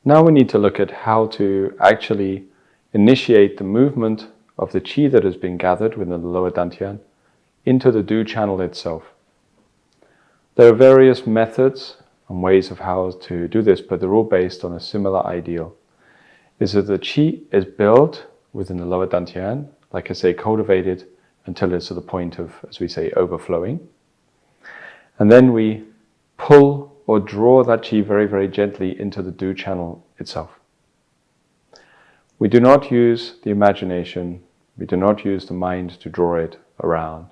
Now we need to look at how to actually initiate the movement of the qi that has been gathered within the lower dantian into the Du channel itself. There are various methods and ways of how to do this, but they're all based on a similar ideal. Is that the qi is built within the lower dantian, like I say, cultivated until it's to the point of, as we say, overflowing. And then we pull or draw that qi very, very gently into the Du channel itself. We do not use the imagination, we do not use the mind to draw it around.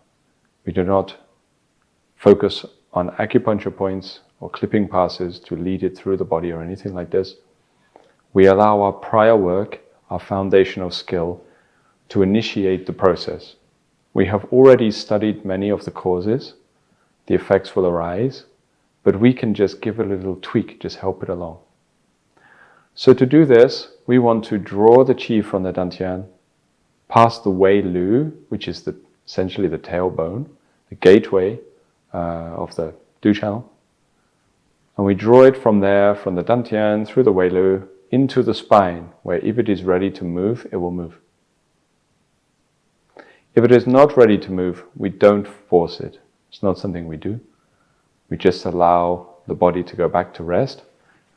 We do not focus on acupuncture points or clipping passes to lead it through the body or anything like this. We allow our prior work, our foundational skill, to initiate the process. We have already studied many of the causes, the effects will arise, but we can just give it a little tweak, just help it along. So to do this, we want to draw the qi from the dantian, past the Wei Lu, which is essentially the tailbone, the gateway of the Du channel. And we draw it from there, from the dantian, through the Wei Lu, into the spine, where if it is ready to move, it will move. If it is not ready to move, we don't force it. It's not something we do. We just allow the body to go back to rest,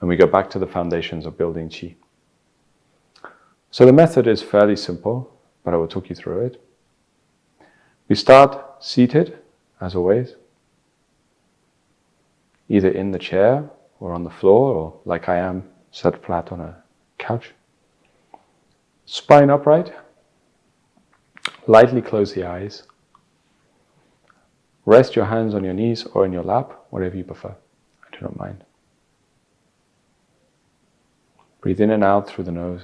and we go back to the foundations of building qi. So the method is fairly simple, but I will talk you through it. We start seated, as always, either in the chair or on the floor, or like I am, sat flat on a couch. Spine upright. Lightly close the eyes. Rest your hands on your knees or in your lap, whatever you prefer. I do not mind. Breathe in and out through the nose.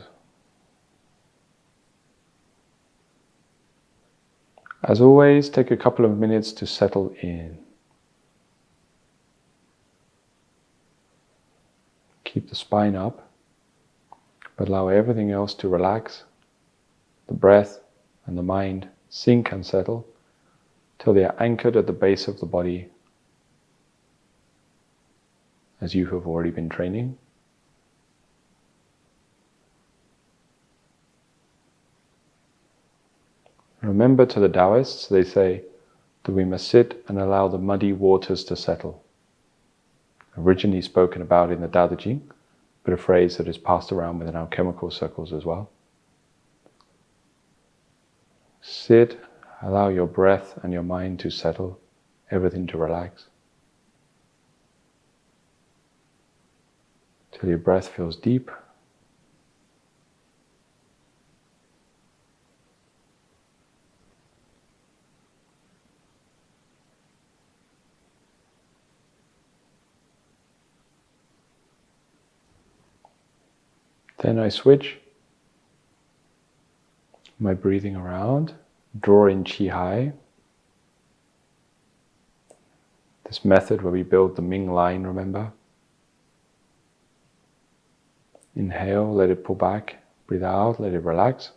As always, take a couple of minutes to settle in. Keep the spine up, but allow everything else to relax. The breath and the mind sink and settle till they are anchored at the base of the body, as you have already been training. Remember, to the Taoists, they say that we must sit and allow the muddy waters to settle. Originally spoken about in the Tao Te Ching, but a phrase that is passed around within our chemical circles as well. Sit, allow your breath and your mind to settle, everything to relax. Till your breath feels deep. Then I switch my breathing around, draw in qi high. This method where we build the Ming line, remember? Inhale, let it pull back. Breathe out, let it relax.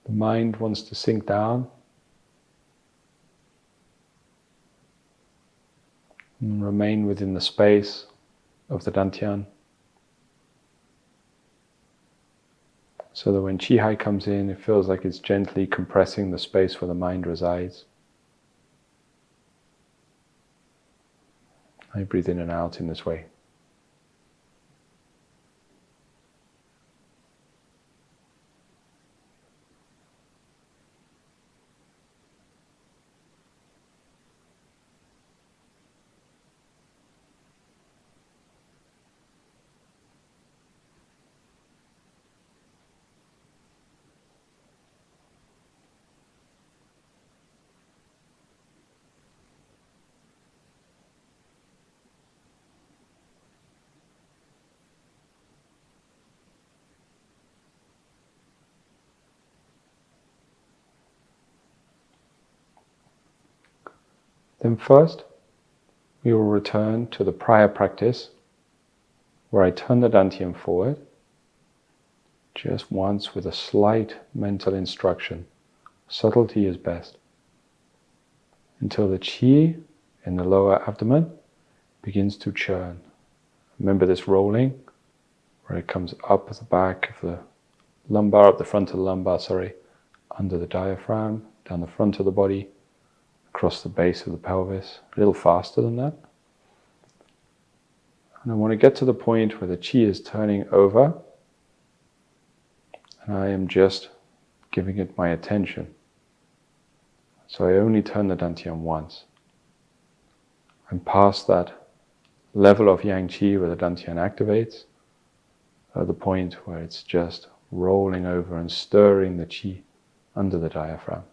The mind wants to sink down and remain within the space of the dantian, so that when qi hai comes in, it feels like it's gently compressing the space where the mind resides. I breathe in and out in this way. Then first, we will return to the prior practice where I turn the dantian forward, just once with a slight mental instruction. Subtlety is best. Until the qi in the lower abdomen begins to churn. Remember this rolling, where it comes up the back of the lumbar, up the front of the lumbar, under the diaphragm, down the front of the body, across the base of the pelvis, a little faster than that. And I want to get to the point where the qi is turning over, and I am just giving it my attention. So I only turn the dantian once. I'm past that level of yang qi where the dantian activates, at the point where it's just rolling over and stirring the qi under the diaphragm.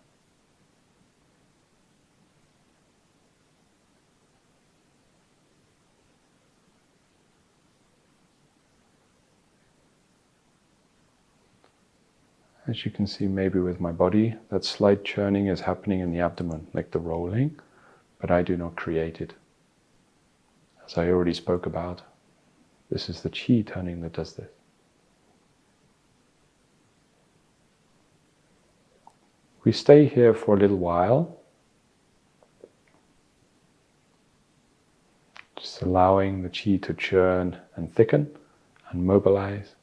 As you can see, maybe with my body, that slight churning is happening in the abdomen, like the rolling, but I do not create it. As I already spoke about, this is the qi turning that does this. We stay here for a little while, just allowing the qi to churn and thicken and mobilize.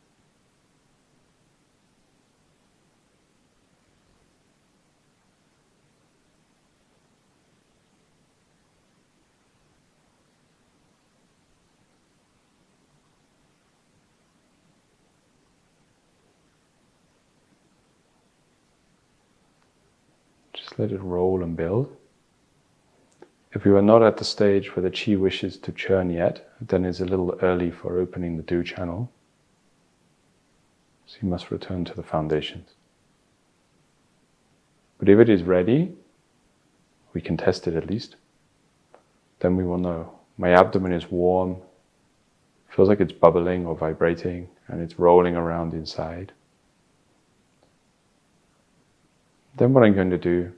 Let it roll and build. If you are not at the stage where the qi wishes to churn yet, then it's a little early for opening the do channel. So you must return to the foundations. But if it is ready, we can test it at least, then we will know. My abdomen is warm, feels like it's bubbling or vibrating, and it's rolling around inside. Then what I'm going to do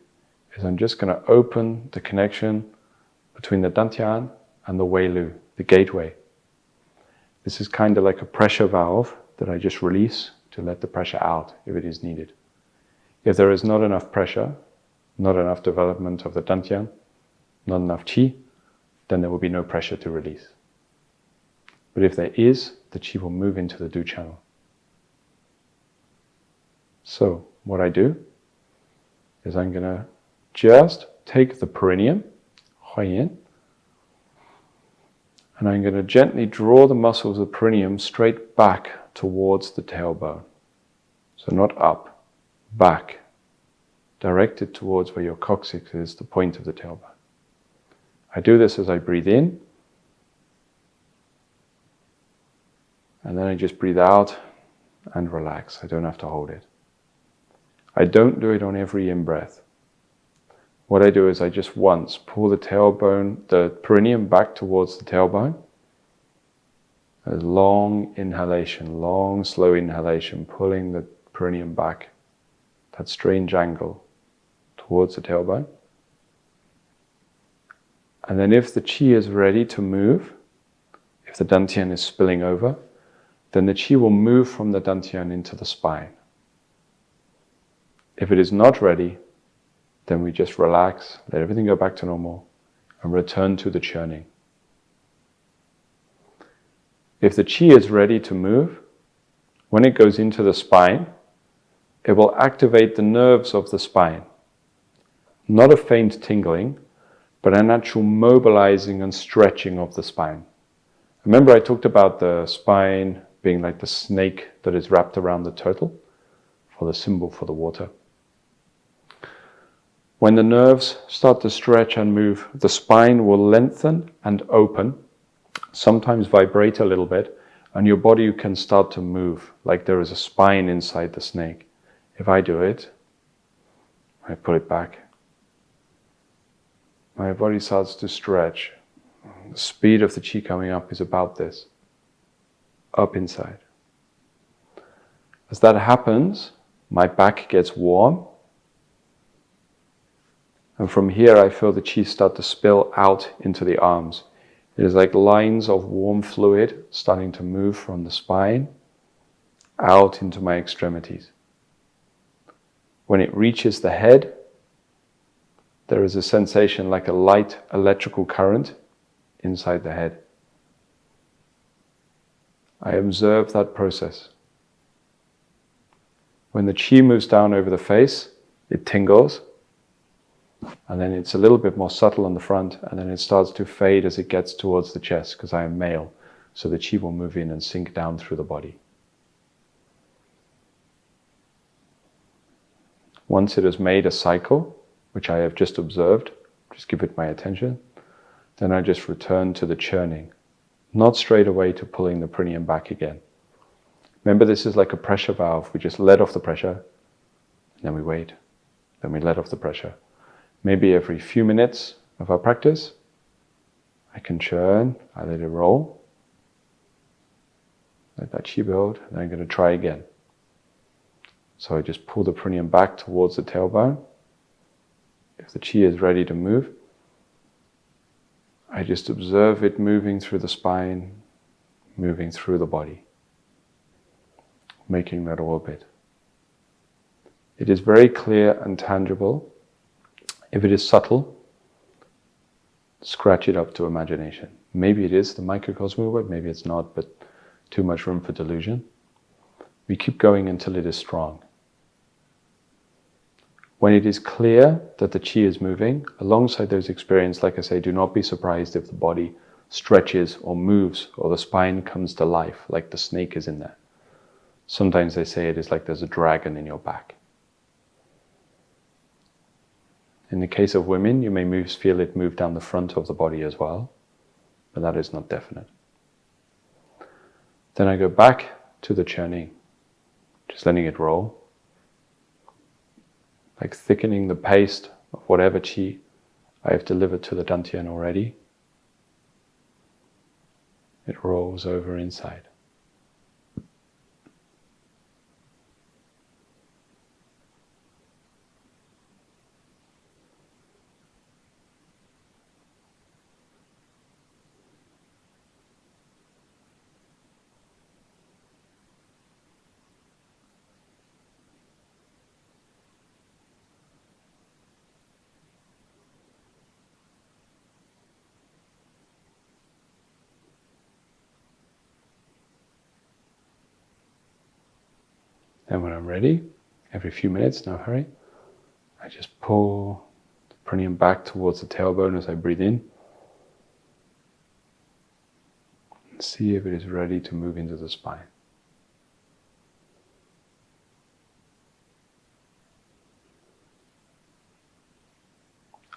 is I'm just going to open the connection between the dantian and the wei lu, the gateway. This is kind of like a pressure valve that I just release to let the pressure out if it is needed. If there is not enough pressure, not enough development of the dantian, not enough qi, then there will be no pressure to release. But if there is, the qi will move into the do channel. So what I do is I'm going to just take the perineum, huaiyin, and I'm going to gently draw the muscles of the perineum straight back towards the tailbone. So not up, back, directed towards where your coccyx is, the point of the tailbone. I do this as I breathe in, and then I just breathe out and relax. I don't have to hold it. I don't do it on every in-breath. What I do is I just once pull the tailbone, the perineum back towards the tailbone. A long inhalation, long, slow inhalation, pulling the perineum back, that strange angle towards the tailbone. And then if the qi is ready to move, if the dantian is spilling over, then the qi will move from the dantian into the spine. If it is not ready, then we just relax, let everything go back to normal, and return to the churning. If the qi is ready to move, when it goes into the spine, it will activate the nerves of the spine. Not a faint tingling, but an actual mobilizing and stretching of the spine. Remember I talked about the spine being like the snake that is wrapped around the turtle, for the symbol for the water. When the nerves start to stretch and move, the spine will lengthen and open, sometimes vibrate a little bit, and your body can start to move like there is a spine inside the snake. If I do it, I pull it back. My body starts to stretch. The speed of the qi coming up is about this, up inside. As that happens, my back gets warm. And from here I feel the qi start to spill out into the arms. It is like lines of warm fluid starting to move from the spine out into my extremities. When it reaches the head, there is a sensation like a light electrical current inside the head. I observe that process. When the qi moves down over the face, it tingles, and then it's a little bit more subtle on the front, and then it starts to fade as it gets towards the chest, because I am male, so the qi will move in and sink down through the body. Once it has made a cycle, which I have just observed, just give it my attention, then I just return to the churning, not straight away to pulling the perineum back again. Remember, this is like a pressure valve. We just let off the pressure, then we wait, then we let off the pressure. Maybe every few minutes of our practice, I can churn, I let it roll, let that qi build, and then I'm going to try again. So I just pull the perineum back towards the tailbone. If the qi is ready to move, I just observe it moving through the spine, moving through the body, making that orbit. It is very clear and tangible. If it is subtle, scratch it up to imagination. Maybe it is the microcosmic word, maybe it's not, but too much room for delusion. We keep going until it is strong. When it is clear that the qi is moving, alongside those experiences, like I say, do not be surprised if the body stretches or moves or the spine comes to life, like the snake is in there. Sometimes they say it is like there's a dragon in your back. In the case of women, you may feel it move down the front of the body as well, but that is not definite. Then I go back to the churning, just letting it roll, like thickening the paste of whatever qi I have delivered to the dantian already. It rolls over inside. And when I'm ready, every few minutes, no hurry, I just pull the perineum back towards the tailbone as I breathe in. And see if it is ready to move into the spine.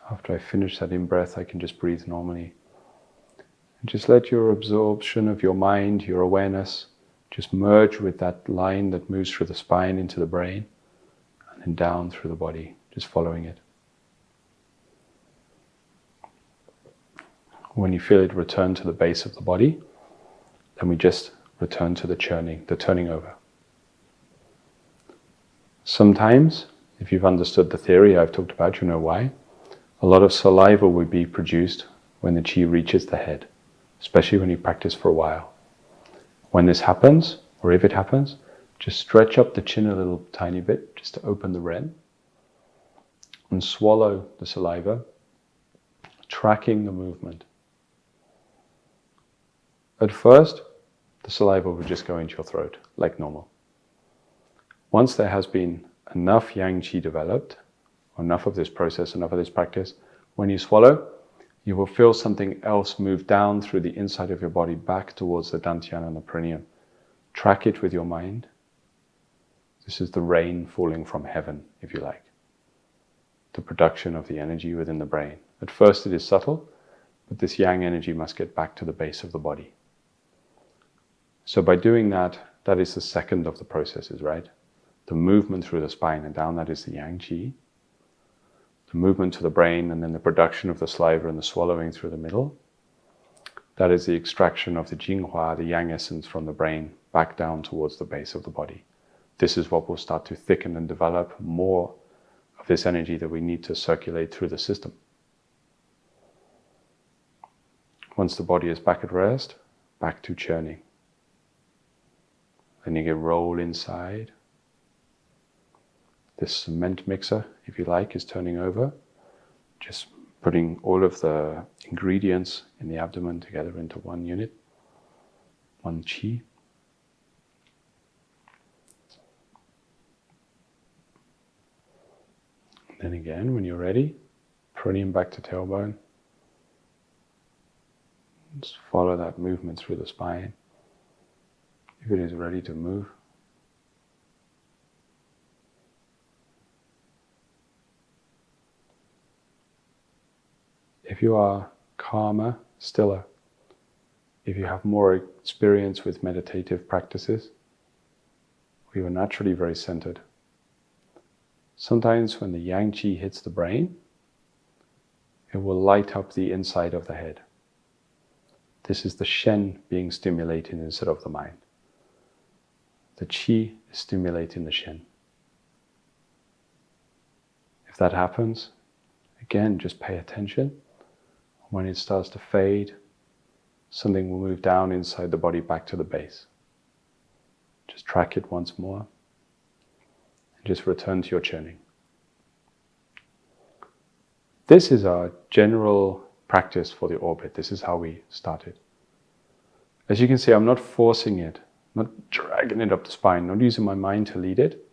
After I finish that in-breath, I can just breathe normally. And just let your absorption of your mind, your awareness, just merge with that line that moves through the spine into the brain and then down through the body, just following it. When you feel it return to the base of the body, then we just return to the churning, the turning over. Sometimes, if you've understood the theory I've talked about, you know why. A lot of saliva will be produced when the qi reaches the head, especially when you practice for a while. When this happens, or if it happens, just stretch up the chin a little tiny bit, just to open the ren, and swallow the saliva, tracking the movement. At first, the saliva will just go into your throat, like normal. Once there has been enough yang qi developed, or enough of this process, enough of this practice, when you swallow, you will feel something else move down through the inside of your body back towards the dantian and the perineum. Track it with your mind. This is the rain falling from heaven, if you like. The production of the energy within the brain. At first it is subtle, but this yang energy must get back to the base of the body. So by doing that, that is the second of the processes, right? The movement through the spine and down, that is the yang qi. The movement to the brain, and then the production of the saliva and the swallowing through the middle. That is the extraction of the jinghua, the yang essence from the brain, back down towards the base of the body. This is what will start to thicken and develop more of this energy that we need to circulate through the system. Once the body is back at rest, back to churning. Then you can roll inside. This cement mixer, if you like, is turning over. Just putting all of the ingredients in the abdomen together into one unit, one chi. Then again, when you're ready, perineum back to tailbone. Just follow that movement through the spine. If it is ready to move. If you are calmer, stiller, if you have more experience with meditative practices, or you are naturally very centered, sometimes when the yang qi hits the brain, it will light up the inside of the head. This is the shen being stimulated instead of the mind. The qi is stimulating the shen. If that happens, again, just pay attention. When it starts to fade, something will move down inside the body back to the base. Just track it once more. And just return to your churning. This is our general practice for the orbit. This is how we started. As you can see, I'm not forcing it, not dragging it up the spine, not using my mind to lead it.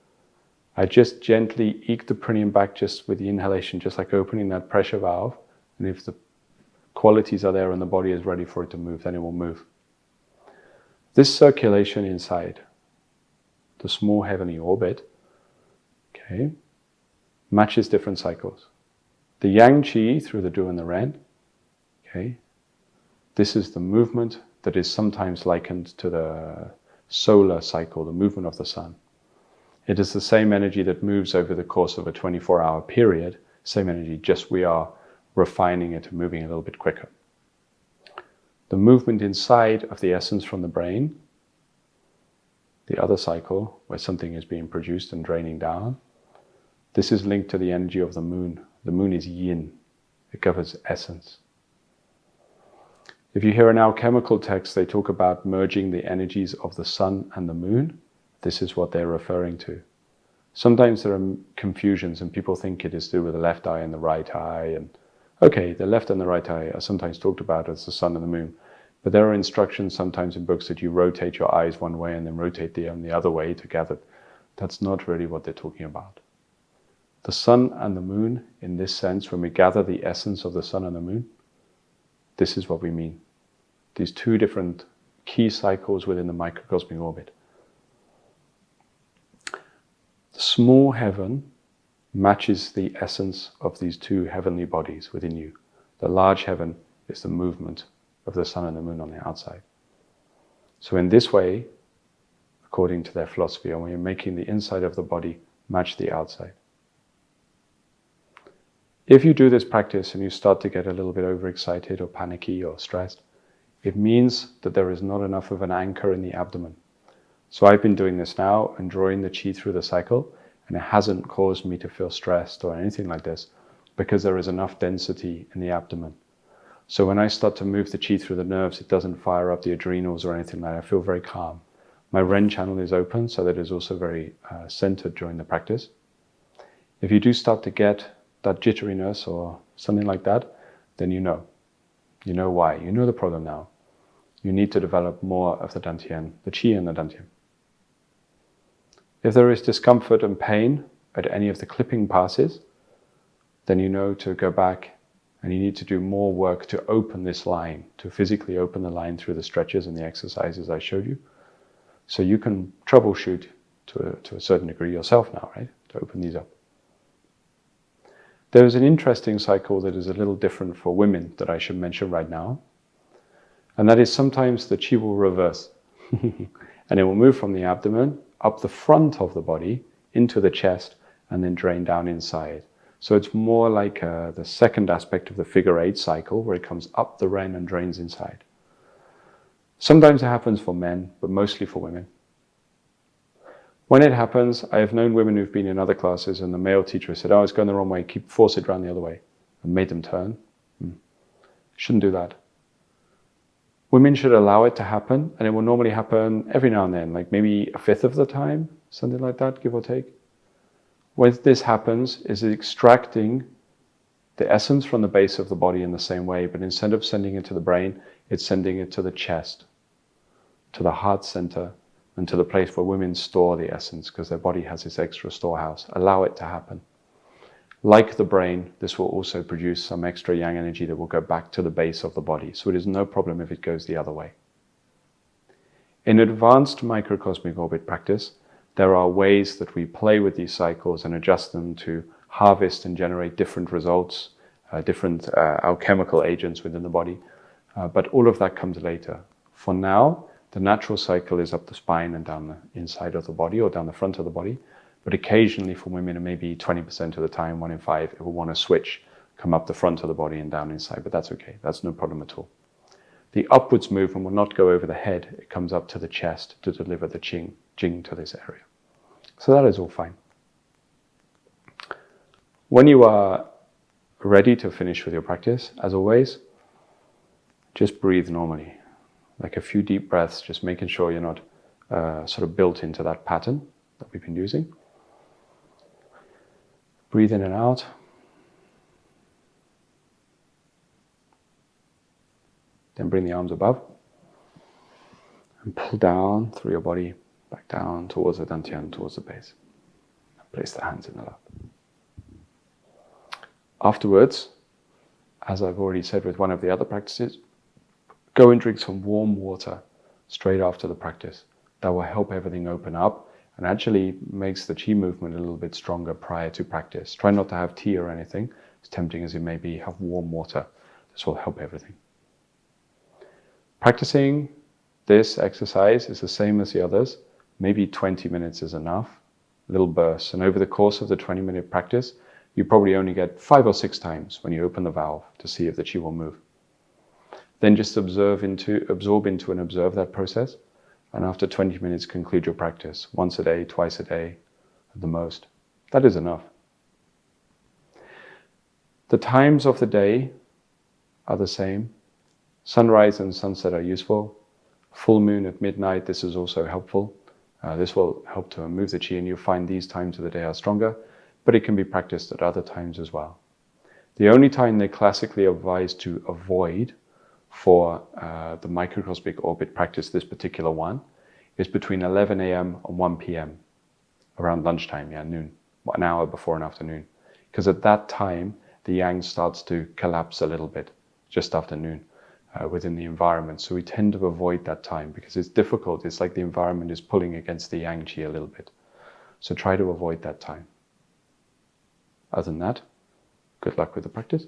I just gently eke the perineum back just with the inhalation, just like opening that pressure valve. And if the qualities are there and the body is ready for it to move, then it will move. This circulation inside the small heavenly orbit, okay, matches different cycles. The yang qi through the du and the ren, okay, this is the movement that is sometimes likened to the solar cycle, the movement of the sun. It is the same energy that moves over the course of a 24-hour period, same energy, just we are refining it and moving a little bit quicker. The movement inside of the essence from the brain, the other cycle where something is being produced and draining down, this is linked to the energy of the moon. The moon is yin, it governs essence. If you hear in alchemical texts, they talk about merging the energies of the sun and the moon. This is what they're referring to. Sometimes there are confusions and people think it is to do with the left eye and the right eye. And okay, the left and the right eye are sometimes talked about as the sun and the moon. But there are instructions sometimes in books that you rotate your eyes one way and then rotate them the other way together. That's not really what they're talking about. The sun and the moon, in this sense, when we gather the essence of the sun and the moon, this is what we mean. These two different key cycles within the microcosmic orbit. The small heaven matches the essence of these two heavenly bodies within you. The large heaven is the movement of the sun and the moon on the outside. So in this way, according to their philosophy, and we are making the inside of the body match the outside. If you do this practice and you start to get a little bit overexcited or panicky or stressed, it means that there is not enough of an anchor in the abdomen. So I've been doing this now and drawing the chi through the cycle, and it hasn't caused me to feel stressed or anything like this because there is enough density in the abdomen. So when I start to move the chi through the nerves, it doesn't fire up the adrenals or anything like that. I feel very calm. My Ren channel is open, so that is also very centered during the practice. If you do start to get that jitteriness or something like that, then you know. You know why. You know the problem now. You need to develop more of the dantian, the qi and the dantian. If there is discomfort and pain at any of the clipping passes, then you know to go back and you need to do more work to open this line, to physically open the line through the stretches and the exercises I showed you. So you can troubleshoot to a certain degree yourself now, right? To open these up. There is an interesting cycle that is a little different for women that I should mention right now. And that is sometimes the chi will reverse. And it will move from the abdomen up the front of the body into the chest and then drain down inside. So it's more like the second aspect of the figure 8 cycle where it comes up the ren and drains inside. Sometimes it happens for men, but mostly for women. When it happens, I have known women who've been in other classes and the male teacher said, oh, it's going the wrong way, force it around the other way, and made them turn. Shouldn't do that. Women should allow it to happen, and it will normally happen every now and then, like maybe a fifth of the time, something like that, give or take. When this happens, is extracting the essence from the base of the body in the same way, but instead of sending it to the brain, it's sending it to the chest, to the heart center, and to the place where women store the essence, because their body has this extra storehouse. Allow it to happen. Like the brain, this will also produce some extra yang energy that will go back to the base of the body. So it is no problem if it goes the other way. In advanced microcosmic orbit practice, there are ways that we play with these cycles and adjust them to harvest and generate different results, different alchemical agents within the body. But all of that comes later. For now, the natural cycle is up the spine and down the inside of the body or down the front of the body. But occasionally for women, and maybe 20% of the time, 1 in 5, it will want to switch, come up the front of the body and down inside, but that's okay. That's no problem at all. The upwards movement will not go over the head. It comes up to the chest to deliver the jing to this area. So that is all fine. When you are ready to finish with your practice, as always, just breathe normally. Like a few deep breaths, just making sure you're not sort of built into that pattern that we've been using. Breathe in and out. Then bring the arms above and pull down through your body, back down towards the dantian, towards the base. And place the hands in the lap. Afterwards, as I've already said with one of the other practices, go and drink some warm water straight after the practice. That will help everything open up and actually makes the chi movement a little bit stronger prior to practice. Try not to have tea or anything, as tempting as it may be. Have warm water. This will help everything. Practicing this exercise is the same as the others. Maybe 20 minutes is enough, little bursts. And over the course of the 20-minute practice, you probably only get 5 or 6 times when you open the valve to see if the chi will move. Then just absorb into and observe that process. And after 20 minutes, conclude your practice. Once a day, twice a day, at the most. That is enough. The times of the day are the same. Sunrise and sunset are useful. Full moon at midnight, this is also helpful. This will help to move the chi, and you'll find these times of the day are stronger, but it can be practiced at other times as well. The only time they classically advise to avoid for the microcosmic orbit practice, this particular one, is between 11 a.m. and 1 p.m. around lunchtime, noon, 1 hour before and after noon. Because at that time, the yang starts to collapse a little bit, just after noon, within the environment. So we tend to avoid that time because it's difficult. It's like the environment is pulling against the yang chi a little bit. So try to avoid that time. Other than that, good luck with the practice.